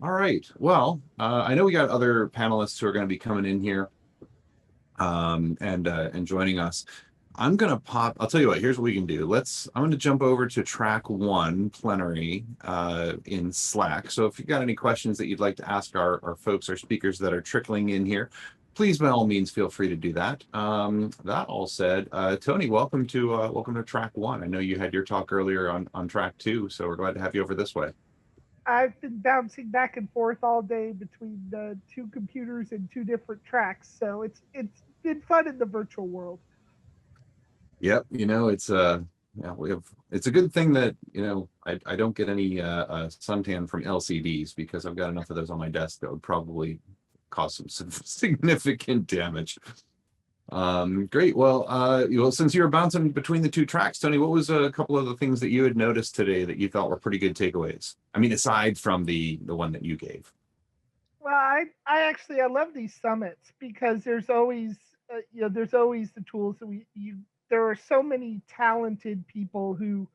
All right. Well, I know we got other panelists who are going to be coming in here and joining us. I'm going to pop, I'll tell you what, here's what we can do. I'm going to jump over to track 1 plenary in Slack. So if you've got any questions that you'd like to ask our folks, our speakers that are trickling in here, please, by all means, feel free to do that. That all said, Tony, welcome to track 1. I know you had your talk earlier on track 2, so we're glad to have you over this way. I've been bouncing back and forth all day between the 2 computers and 2 different tracks, so it's been fun in the virtual world. Yep, it's it's a good thing that I don't get any suntan from LCDs, because I've got enough of those on my desk that would probably cause some significant damage. Great. Well, since you were bouncing between the 2 tracks, Tony, what was a couple of the things that you had noticed today that you thought were pretty good takeaways? I mean, aside from the one that you gave. Well, I love these summits because there's always there's always the tools that there are so many talented people who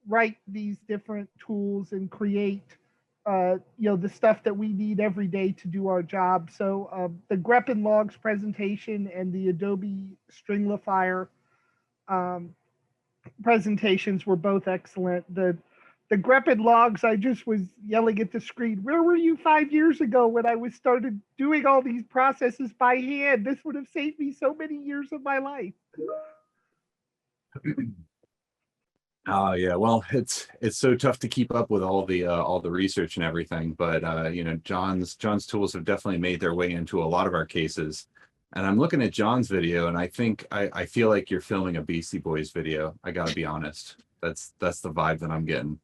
write these different tools and create the stuff that we need every day to do our job. So the Greppin Logs presentation and the Adobe Stringlifier presentations were both excellent. The Greppin Logs, I just was yelling at the screen, where were you 5 years ago when I was started doing all these processes by hand? This would have saved me so many years of my life. Oh yeah, well, it's so tough to keep up with all the research and everything, but John's tools have definitely made their way into a lot of our cases. And I'm looking at John's video, and I think I feel like you're filming a Beastie Boys video. I gotta be honest. That's the vibe that I'm getting.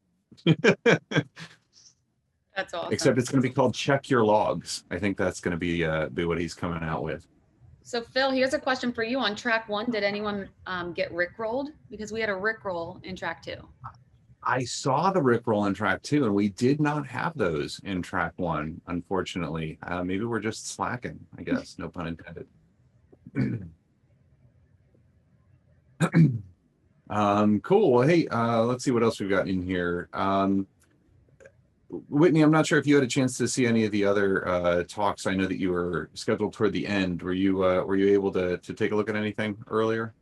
That's awesome. Except it's going to be called Check Your Logs. I think that's going to be what he's coming out with. So Phil, here's a question for you on track 1. Did anyone get Rickrolled? Because we had a Rickroll in track 2. I saw the Rickroll in track 2, and we did not have those in track 1, unfortunately. Maybe we're just slacking, I guess. No pun intended. Cool. Well, hey, let's see what else we've got in here. Whitney, I'm not sure if you had a chance to see any of the other talks. I know that you were scheduled toward the end. Were you able to take a look at anything earlier?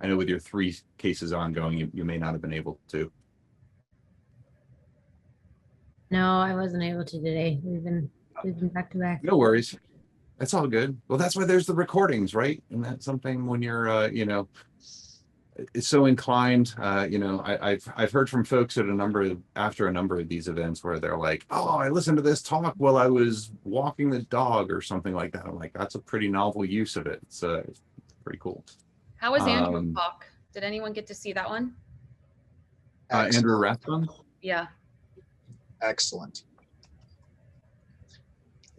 I know with your 3 cases ongoing, you may not have been able to. No, I wasn't able to today. We've been back to back. No worries. That's all good. Well, that's why there's the recordings, right? And that's something when you're it's so inclined. I've heard from folks after a number of these events where they're like, oh, I listened to this talk while I was walking the dog or something like that. I'm like, that's a pretty novel use of it. It's pretty cool. How was Andrew's talk? Did anyone get to see that one? Andrew Rathbun? Yeah. Excellent.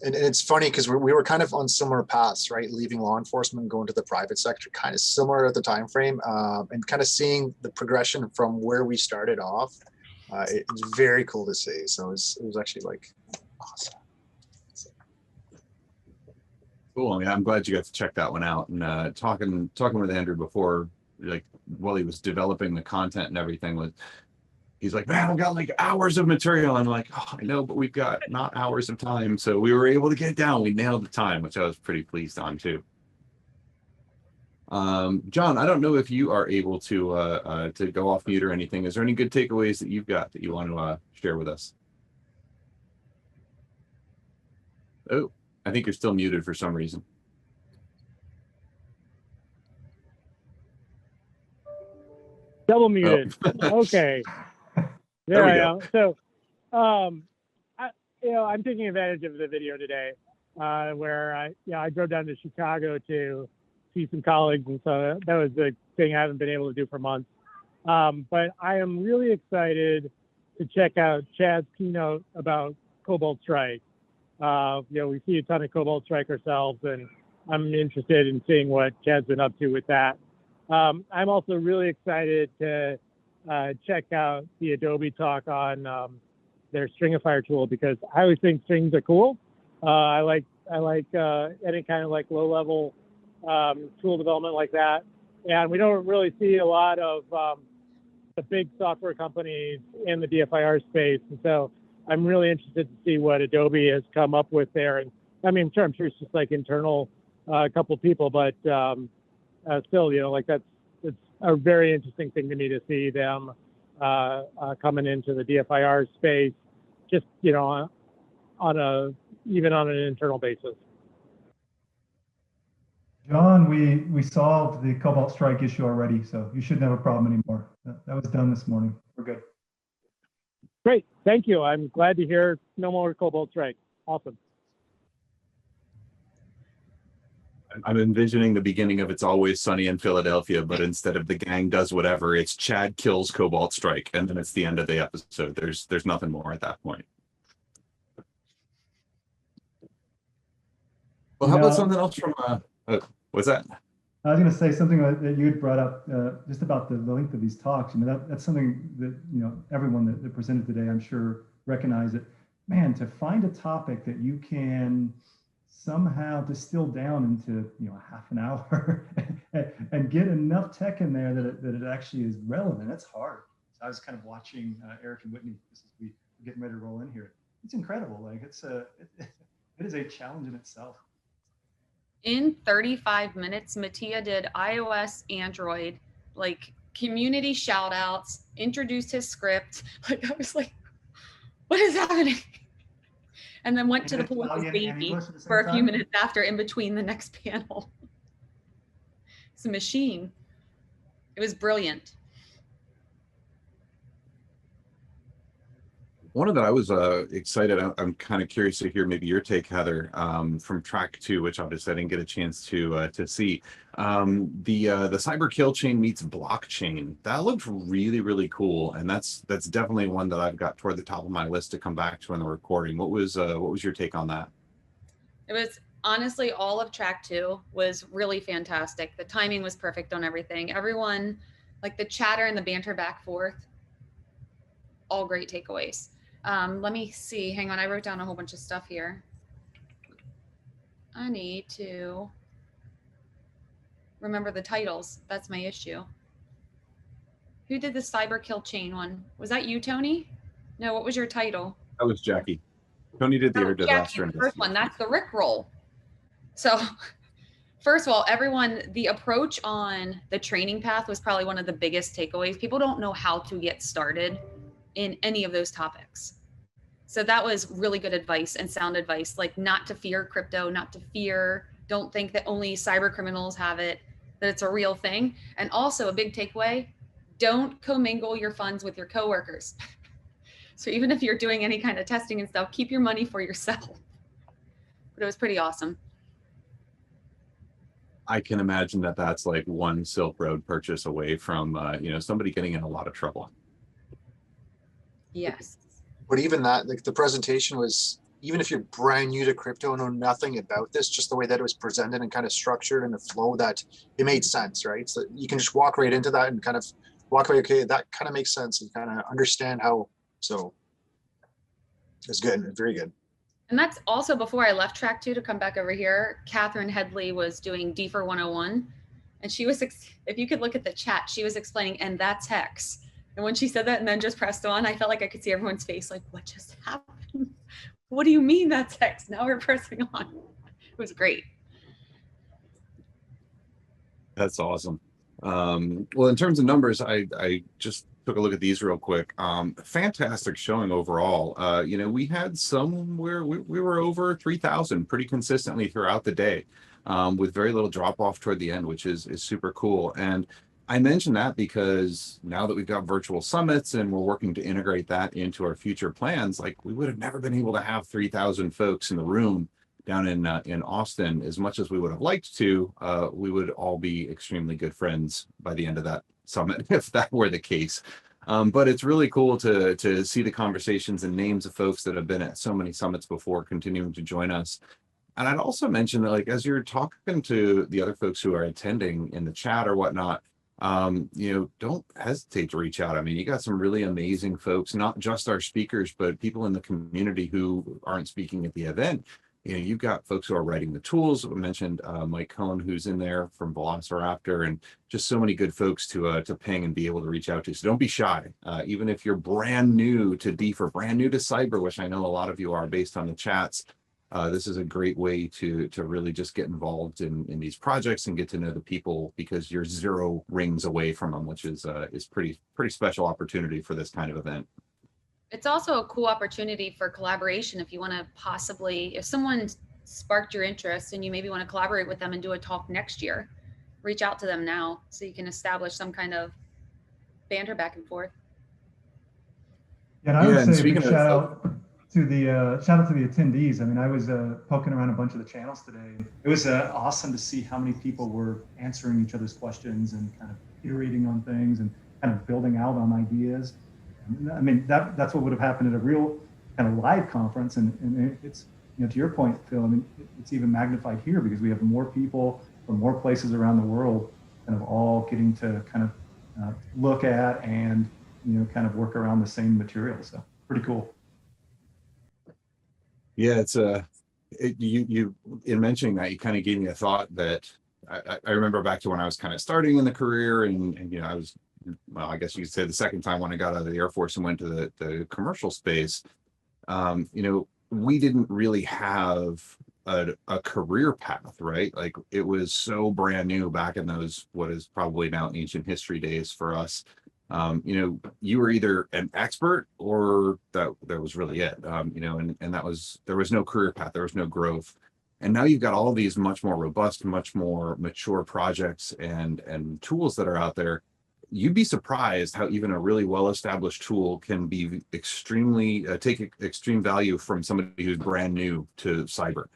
And it's funny because we were kind of on similar paths, right? Leaving law enforcement and going to the private sector, kind of similar at the time frame, and kind of seeing the progression from where we started off. It's very cool to see. So it was actually like awesome. Cool. Yeah, I'm glad you got to check that one out. And talking with Andrew before, like while he was developing the content and everything, he's like, man, I've got like hours of material. I'm like, oh, I know, but we've got not hours of time. So we were able to get it down. We nailed the time, which I was pretty pleased on too. John, I don't know if you are able to go off mute or anything. Is there any good takeaways that you've got that you want to share with us? Oh, I think you're still muted for some reason. Double muted. Oh. Okay. There I am. So, I'm taking advantage of the video today, where I drove down to Chicago to see some colleagues, and so that was the thing I haven't been able to do for months. But I am really excited to check out Chad's keynote about Cobalt Strike. We see a ton of Cobalt Strike ourselves, and I'm interested in seeing what Chad's been up to with that. I'm also really excited to check out the Adobe talk on their Stringlifier tool, because I always think strings are cool. I like any kind of like low level tool development like that, and we don't really see a lot of the big software companies in the DFIR space. And so I'm really interested to see what Adobe has come up with there. And I mean, I'm sure it's just like internal, a couple people, but still, you know, like it's a very interesting thing to me to see them coming into the DFIR space, just, you know, even on an internal basis. John, we solved the Cobalt strike issue already, so you shouldn't have a problem anymore. That was done this morning. We're good. Great, thank you. I'm glad to hear no more Cobalt strike. Awesome. I'm envisioning the beginning of It's Always Sunny in Philadelphia, but instead of the gang does whatever, it's Chad kills Cobalt strike, and then it's the end of the episode. There's nothing more at that point. Well, how about something else from what's that? I was going to say something that you had brought up just about the length of these talks. You know, that's something that, you know, everyone that presented today, I'm sure, recognize it. Man, to find a topic that you can somehow distill down into, you know, half an hour and get enough tech in there that it actually is relevant, that's hard. So I was kind of watching Eric and Whitney just as we were getting ready to roll in here. It's incredible. Like it is a challenge in itself. In 35 minutes, Mattia did iOS, Android, like community shout outs, introduced his script. Like I was like, what is happening? And then went to the pool with his baby for a few minutes after, in between the next panel. It's a machine. It was brilliant. One of that I was excited. I'm kind of curious to hear maybe your take, Heather, from track 2, which obviously I didn't get a chance to see. The cyber kill chain meets blockchain. That looked really, really cool, and that's definitely one that I've got toward the top of my list to come back to in the recording. What was your take on that? It was honestly all of track 2 was really fantastic. The timing was perfect on everything. Everyone, like the chatter and the banter back forth, all great takeaways. Let me see. Hang on. I wrote down a whole bunch of stuff here. I need to remember the titles. That's my issue. Who did the cyber kill chain one? Was that you, Tony? No, what was your title? That was Jackie. Tony did the air disaster. The first one. That's the Rickroll. So first of all, everyone, the approach on the training path was probably one of the biggest takeaways. People don't know how to get started in any of those topics. So that was really good advice and sound advice, like not to fear crypto, not to fear, don't think that only cyber criminals have it, that it's a real thing. And also a big takeaway, don't commingle your funds with your coworkers. So even if you're doing any kind of testing and stuff, keep your money for yourself. But it was pretty awesome. I can imagine that that's like one Silk Road purchase away from, you know, somebody getting in a lot of trouble. Yes. But even that, like the presentation was, even if you're brand new to crypto and know nothing about this, just the way that it was presented and kind of structured in a flow, that it made sense, right? So you can just walk right into that and kind of walk away, okay, that kind of makes sense, and kind of understand how. So it's good, very good. And that's also before I left track 2 to come back over here. Kathryn Hedley was doing DFIR 101. And she was, if you could look at the chat, she was explaining, and that's hex. And when she said that and then just pressed on, I felt like I could see everyone's face like, what just happened? What do you mean that's hex? Now we're pressing on. It was great. That's awesome. Well, in terms of numbers, I just took a look at these real quick. Fantastic showing overall. You know, we had some where we were over 3,000 pretty consistently throughout the day, with very little drop off toward the end, which is super cool. And I mention that because now that we've got virtual summits and we're working to integrate that into our future plans, like we would have never been able to have 3,000 folks in the room down in Austin. As much as we would have liked to, we would all be extremely good friends by the end of that summit, if that were the case. But it's really cool to see the conversations and names of folks that have been at so many summits before continuing to join us. And I'd also mention that, like, as you're talking to the other folks who are attending in the chat or whatnot, you know, don't hesitate to reach out. I mean, you got some really amazing folks, not just our speakers, but people in the community who aren't speaking at the event. you've got folks who are writing the tools. We mentioned Mike Cohn, who's in there from Velociraptor, and just so many good folks to ping and be able to reach out to. So don't be shy. Even if you're brand new to DFIR, brand new to cyber, which I know a lot of you are based on the chats, this is a great way to really just get involved in these projects and get to know the people, because you're 0 rings away from them, which is pretty special opportunity for this kind of event. It's also a cool opportunity for collaboration. If you want to possibly, if someone sparked your interest and you maybe want to collaborate with them and do a talk next year, reach out to them now so you can establish some kind of banter back and forth. Yeah, and I would say a big speaking shout out to the attendees. I mean, I was poking around a bunch of the channels today. It was awesome to see how many people were answering each other's questions and kind of iterating on things and kind of building out on ideas. I mean, that's what would have happened at a real kind of live conference. And it's, to your point, Phil, I mean, it's even magnified here because we have more people from more places around the world kind of all getting to kind of look at and, kind of work around the same material. So pretty cool. Yeah, it's you in mentioning that, you kind of gave me a thought that I remember back to when I was kind of starting in the career, and I was, well, I guess you could say the second time when I got out of the Air Force and went to the commercial space, we didn't really have a career path, right? Like, it was so brand new back in those, what is probably now ancient history days for us. You were either an expert or that was really it, and that was, there was no career path, there was no growth. And now you've got all these much more robust, much more mature projects and tools that are out there. You'd be surprised how even a really well-established tool can be extremely take extreme value from somebody who's brand new to cyber.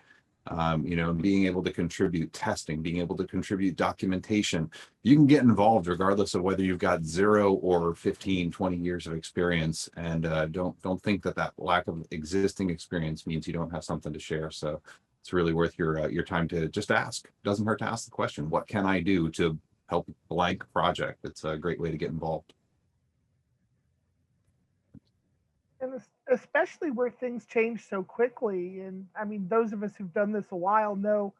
Being able to contribute testing, being able to contribute documentation. You can get involved regardless of whether you've got 0 or 15, 20 years of experience. And don't think that lack of existing experience means you don't have something to share. So it's really worth your time to just ask. It doesn't hurt to ask the question, what can I do to help blank project? It's a great way to get involved. And especially where things change so quickly. And I mean, those of us who've done this a while know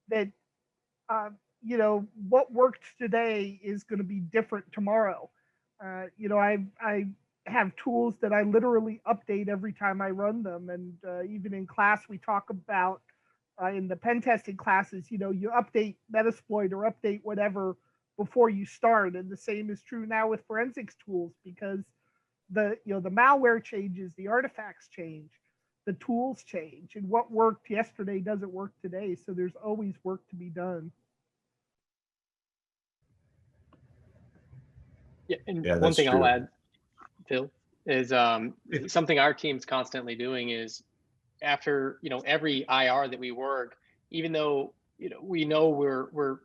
that, what worked today is going to be different tomorrow. I have tools that I literally update every time I run them. And even in class, we talk about in the pen testing classes, you update Metasploit or update whatever before you start. And the same is true now with forensics tools, because the malware changes, the artifacts change, the tools change, and what worked yesterday doesn't work today. So there's always work to be done. Yeah, and one thing I'll add, Phil, is something our team's constantly doing is after every IR that we work, even though we know we're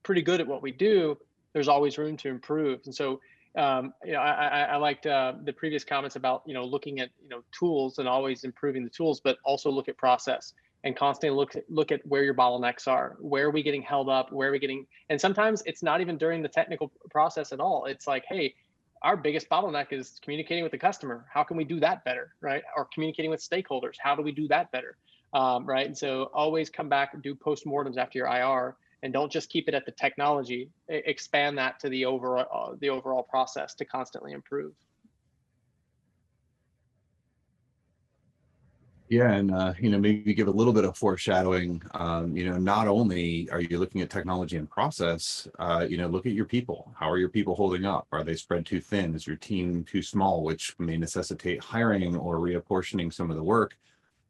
pretty good at what we do, there's always room to improve. And so I liked the previous comments about looking at tools and always improving the tools, but also look at process and constantly look at where your bottlenecks are. Where are we getting held up? Where are we getting? And sometimes it's not even during the technical process at all. It's like, hey, our biggest bottleneck is communicating with the customer. How can we do that better, right? Or communicating with stakeholders. How do we do that better, right? And so always come back and do postmortems after your IR, and don't just keep it at the technology. Expand that to the overall process to constantly improve. Yeah, and maybe give a little bit of foreshadowing. Not only are you looking at technology and process, look at your people. How are your people holding up? Are they spread too thin? Is your team too small, which may necessitate hiring or reapportioning some of the work?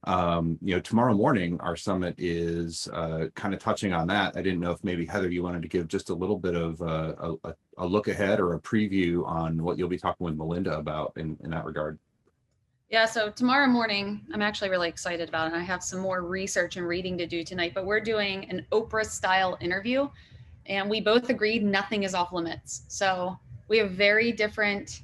Tomorrow morning, our summit is kind of touching on that. I didn't know if maybe Heather, you wanted to give just a little bit of a look ahead or a preview on what you'll be talking with Melinda about in that regard. Yeah, so tomorrow morning, I'm actually really excited about it. I have some more research and reading to do tonight, but we're doing an Oprah style interview, and we both agreed nothing is off limits. So we have very different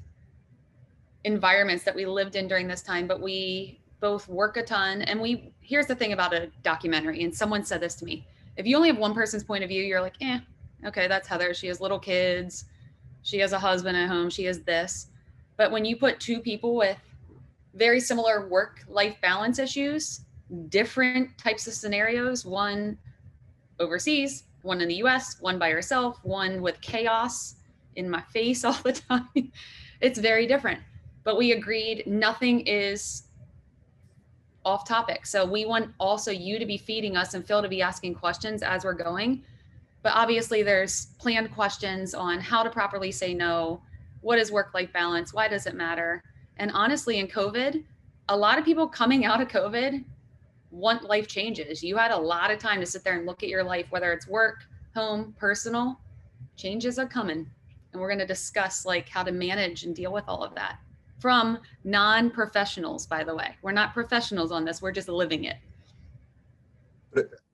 environments that we lived in during this time, but we both work a ton. And here's the thing about a documentary, and someone said this to me: if you only have one person's point of view, you're like, okay, that's Heather. She has little kids. She has a husband at home. She has this. But when you put two people with very similar work-life balance issues, different types of scenarios, one overseas, one in the US, one by yourself, one with chaos in my face all the time. It's very different. But we agreed nothing is off topic. So we want also you to be feeding us and Phil to be asking questions as we're going. But obviously there's planned questions on how to properly say no. What is work-life balance? Why does it matter? And honestly, in COVID, a lot of people coming out of COVID want life changes. You had a lot of time to sit there and look at your life, whether it's work, home, personal. Changes are coming. And we're going to discuss like how to manage and deal with all of that from non-professionals, by the way. We're not professionals on this. We're just living it.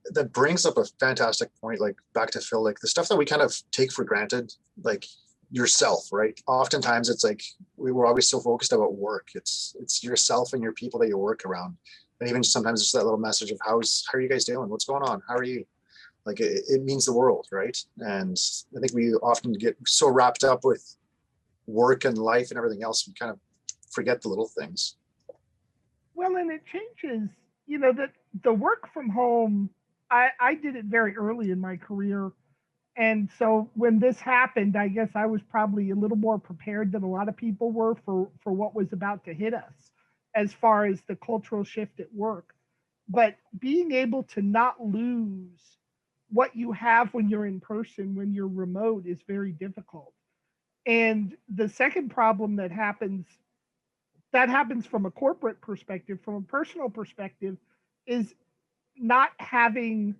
That brings up a fantastic point, like back to Phil, like the stuff that we kind of take for granted, like yourself, right? Oftentimes it's like we were always so focused about work. It's yourself and your people that you work around. And even sometimes it's that little message of how are you guys doing? What's going on? How are you? Like it means the world, right? And I think we often get so wrapped up with work and life and everything else, we kind of forget the little things. Well, and it changes, you know, that the work from home, I did it very early in my career. And so when this happened, I guess I was probably a little more prepared than a lot of people were for what was about to hit us as far as the cultural shift at work. But being able to not lose what you have when you're in person, when you're remote, is very difficult. And the second problem that happens from a corporate perspective, from a personal perspective, is not having,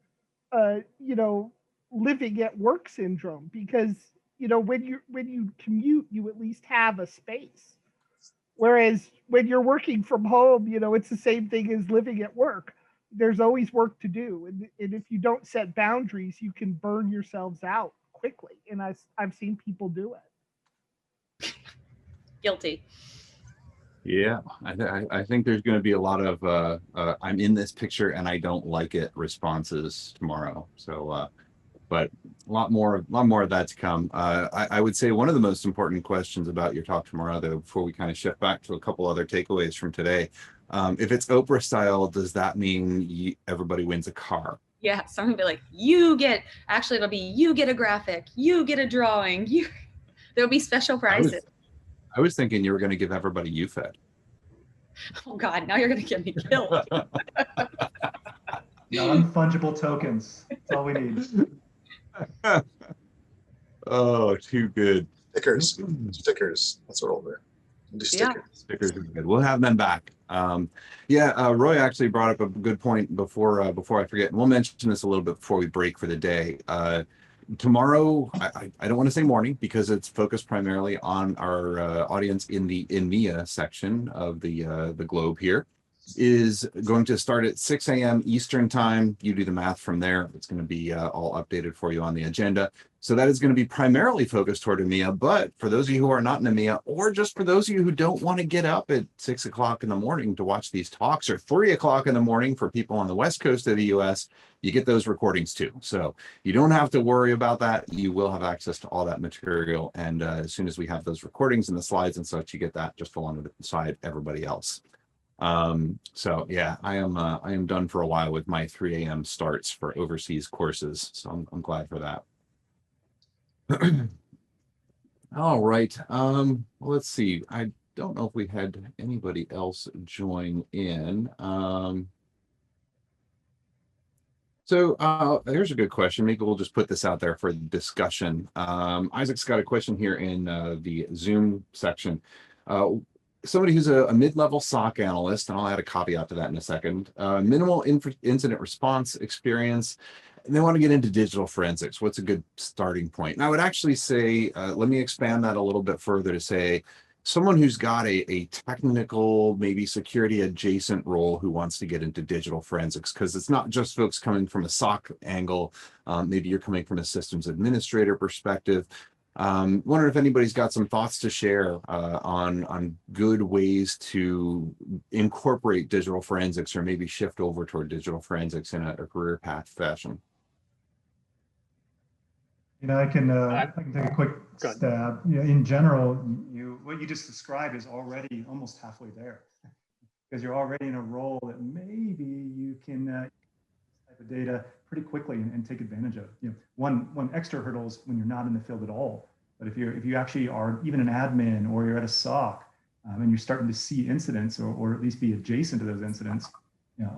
you know, living at work syndrome, because, you know, when you commute, you at least have a space. Whereas when you're working from home, you know, it's the same thing as living at work. There's always work to do. And if you don't set boundaries, you can burn yourselves out quickly. And I've seen people do it. Guilty. Yeah, I think there's going to be a lot of I'm in this picture and I don't like it responses tomorrow. So, but a lot more of that to come. I would say one of the most important questions about your talk tomorrow, though, before we kind of shift back to a couple other takeaways from today, if it's Oprah style, does that mean everybody wins a car? Yeah, someone will be like, actually it'll be you get a graphic, you get a drawing, there'll be special prizes. I was thinking you were going to give everybody UFED. Oh God, now you're going to get me killed. Non-fungible tokens. That's all we need. Oh, too good. Stickers. That's what I'll do. Stickers. Stickers are good. We'll have them back. Roy actually brought up a good point before I forget. And we'll mention this a little bit before we break for the day. Tomorrow, I don't want to say morning because it's focused primarily on our audience in the EMEA section of the globe here, is going to start at 6 a.m. Eastern time. You do the math from there. It's going to be all updated for you on the agenda. So that is going to be primarily focused toward EMEA. But for those of you who are not in EMEA, or just for those of you who don't want to get up at 6 o'clock in the morning to watch these talks, or 3 o'clock in the morning for people on the West Coast of the US, you get those recordings too. So you don't have to worry about that. You will have access to all that material. And as soon as we have those recordings and the slides and such, you get that just alongside everybody else. So yeah, I am done for a while with my 3 a.m. starts for overseas courses. So I'm glad for that. All right. Let's see. I don't know if we had anybody else join in. So here's a good question. Maybe we'll just put this out there for discussion. Isaac's got a question here in the Zoom section. Somebody who's a mid-level SOC analyst, and I'll add a caveat to that in a second, minimal incident response experience, and they want to get into digital forensics. What's a good starting point? And I would actually say, let me expand that a little bit further to say, someone who's got a technical, maybe security adjacent role who wants to get into digital forensics, because it's not just folks coming from a SOC angle. Maybe you're coming from a systems administrator perspective. Wonder if anybody's got some thoughts to share on good ways to incorporate digital forensics, or maybe shift over toward digital forensics in a career path fashion. You know, I can take a quick stab. You know, in general, what you just described is already almost halfway there. because you're already in a role that maybe you can type of data pretty quickly and take advantage of. One extra hurdle is when you're not in the field at all. But if you actually are even an admin or you're at a SOC and you're starting to see incidents or at least be adjacent to those incidents,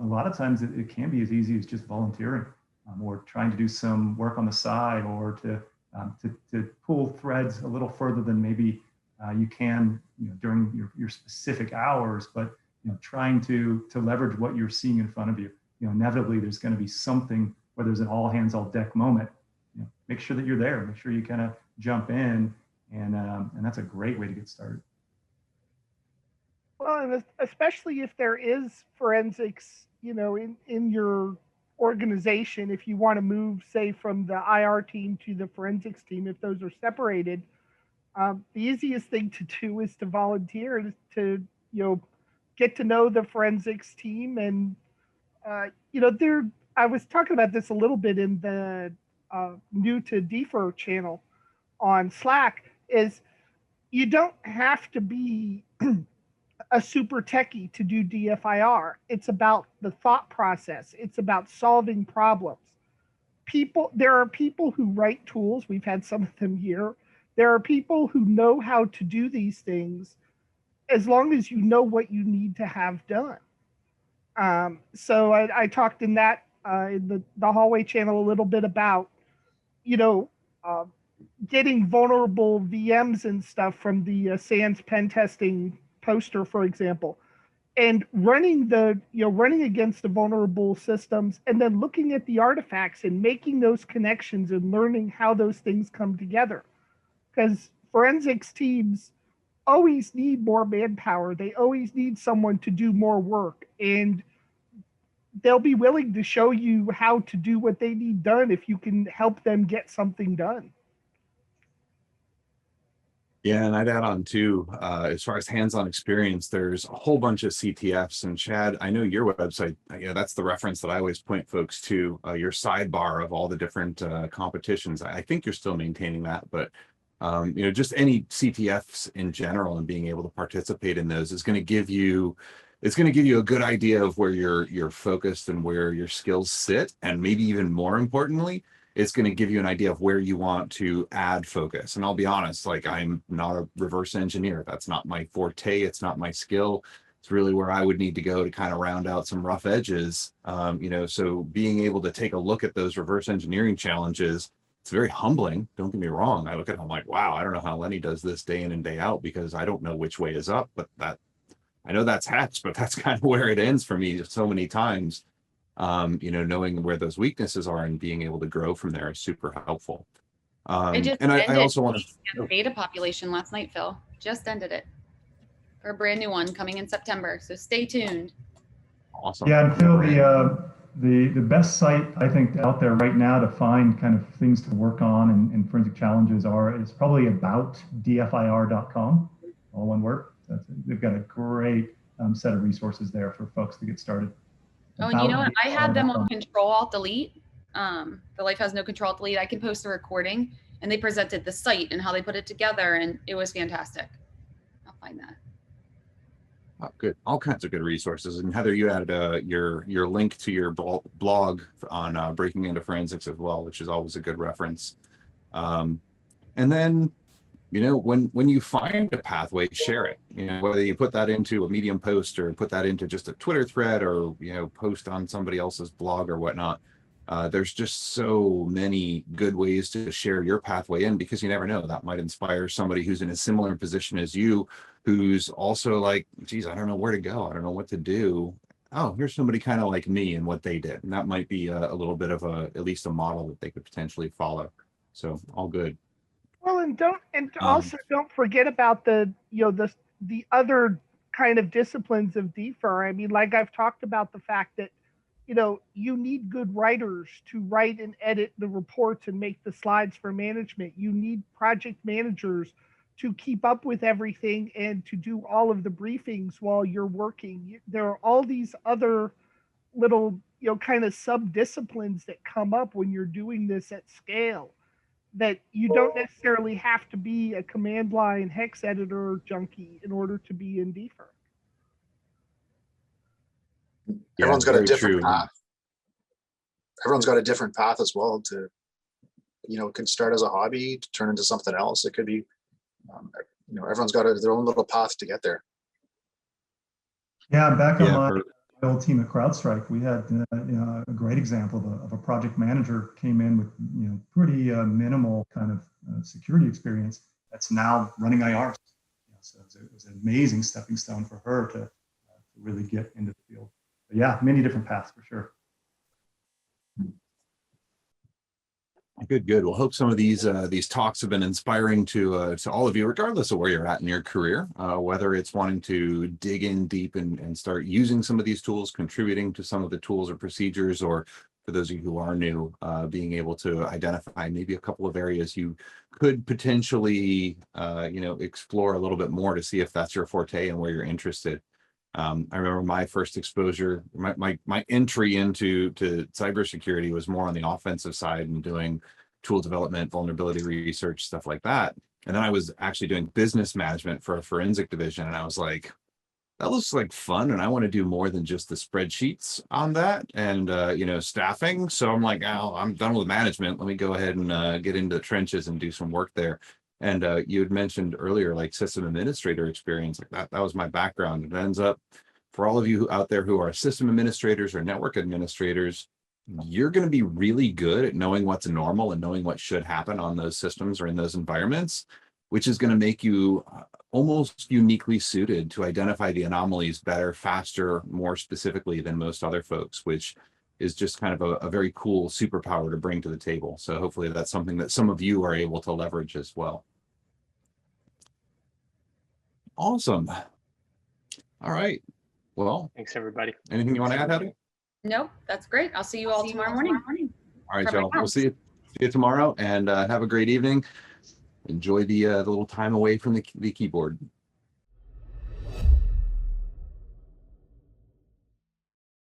a lot of times it can be as easy as just volunteering or trying to do some work on the side or to pull threads a little further than maybe you can during your specific hours, but trying to leverage what you're seeing in front of you. Inevitably there's going to be something where there's an all hands all deck moment. Make sure that you're there. Make sure you kind of jump in, and that's a great way to get started. Well, and especially if there is forensics, in your organization, if you want to move, say, from the IR team to the forensics team, if those are separated, the easiest thing to do is to volunteer to, get to know the forensics team. And, I was talking about this a little bit in the new to DFIR channel on Slack, is you don't have to be a super techie to do DFIR. It's about the thought process. It's about solving problems. There are people who write tools. We've had some of them here. There are people who know how to do these things as long as you know what you need to have done. So I talked in that in the hallway channel a little bit about, getting vulnerable VMs and stuff from the SANS pen testing poster, for example, and running against the vulnerable systems and then looking at the artifacts and making those connections and learning how those things come together. Because forensics teams always need more manpower. They always need someone to do more work, and they'll be willing to show you how to do what they need done if you can help them get something done. Yeah, and I'd add on too, as far as hands-on experience, there's a whole bunch of CTFs. And Chad, I know your website, that's the reference that I always point folks to, your sidebar of all the different competitions. I think you're still maintaining that, but just any CTFs in general and being able to participate in those is going to give you, a good idea of where you're focused and where your skills sit, and maybe even more importantly, it's going to give you an idea of where you want to add focus. And I'll be honest, I'm not a reverse engineer. That's not my forte. It's not my skill. It's really where I would need to go to kind of round out some rough edges. So being able to take a look at those reverse engineering challenges, it's very humbling. Don't get me wrong. I look at it, I'm like, wow, I don't know how Lenny does this day in and day out, because I don't know which way is up, but I know that's hex, but that's kind of where it ends for me so many times. Knowing where those weaknesses are and being able to grow from there is super helpful. I also want to beta population last night, Phil. Just ended it for a brand new one coming in September. So stay tuned. Awesome. Yeah, and Phil, the best site I think out there right now to find kind of things to work on and forensic challenges is probably about dfir.com, all one word. They've got a great set of resources there for folks to get started. Oh, and you know what? I had them on Control-Alt-Delete. The Life Has No Control-Alt-Delete. I can post a recording, and they presented the site and how they put it together, and it was fantastic. I'll find that. Oh, good. All kinds of good resources. And Heather, you added your link to your blog on breaking into forensics as well, which is always a good reference. And then, when you find a pathway, share it. Whether you put that into a Medium post or put that into just a Twitter thread or post on somebody else's blog or whatnot. There's just so many good ways to share your pathway in, because you never know, that might inspire somebody who's in a similar position as you, who's also like, geez, I don't know where to go. I don't know what to do. Oh, here's somebody kind of like me and what they did. And that might be a little bit of at least a model that they could potentially follow. So all good. Well, and also don't forget about the other kind of disciplines of DFIR. I mean, like I've talked about the fact that, you need good writers to write and edit the reports and make the slides for management. You need project managers to keep up with everything and to do all of the briefings while you're working. There are all these other little, kind of sub-disciplines that come up when you're doing this at scale, that you don't necessarily have to be a command line hex editor junkie in order to be in DFIR. Everyone's got a very different true. path. Everyone's got a different path as well to, it could start as a hobby to turn into something else. It could be, everyone's got their own little path to get there. Yeah, back on Yeah, my old team at CrowdStrike, we had a great example of a project manager came in with pretty minimal kind of security experience that's now running IRs. So it was an amazing stepping stone for her to really get into the field. But yeah, many different paths for sure. Good. Well, hope some of these talks have been inspiring to all of you, regardless of where you're at in your career, whether it's wanting to dig in deep and start using some of these tools, contributing to some of the tools or procedures, or for those of you who are new, being able to identify maybe a couple of areas you could potentially, explore a little bit more to see if that's your forte and where you're interested. I remember my first exposure, my entry into cybersecurity was more on the offensive side and doing tool development, vulnerability research, stuff like that. And then I was actually doing business management for a forensic division. And I was like, that looks like fun. And I want to do more than just the spreadsheets on that and, staffing. So I'm like, oh, I'm done with management. Let me go ahead and get into the trenches and do some work there. And you had mentioned earlier, like system administrator experience, like that was my background. It ends up, for all of you out there who are system administrators or network administrators, you're going to be really good at knowing what's normal and knowing what should happen on those systems or in those environments, which is going to make you almost uniquely suited to identify the anomalies better, faster, more specifically than most other folks, which is just kind of a very cool superpower to bring to the table. So hopefully that's something that some of you are able to leverage as well. Awesome. All right. Well, Thanks, everybody. anything you want to add, Hedley? Nope, that's great. I'll see you all tomorrow morning. All right, For my y'all. We'll class. see you tomorrow, and have a great evening. Enjoy the little time away from the keyboard.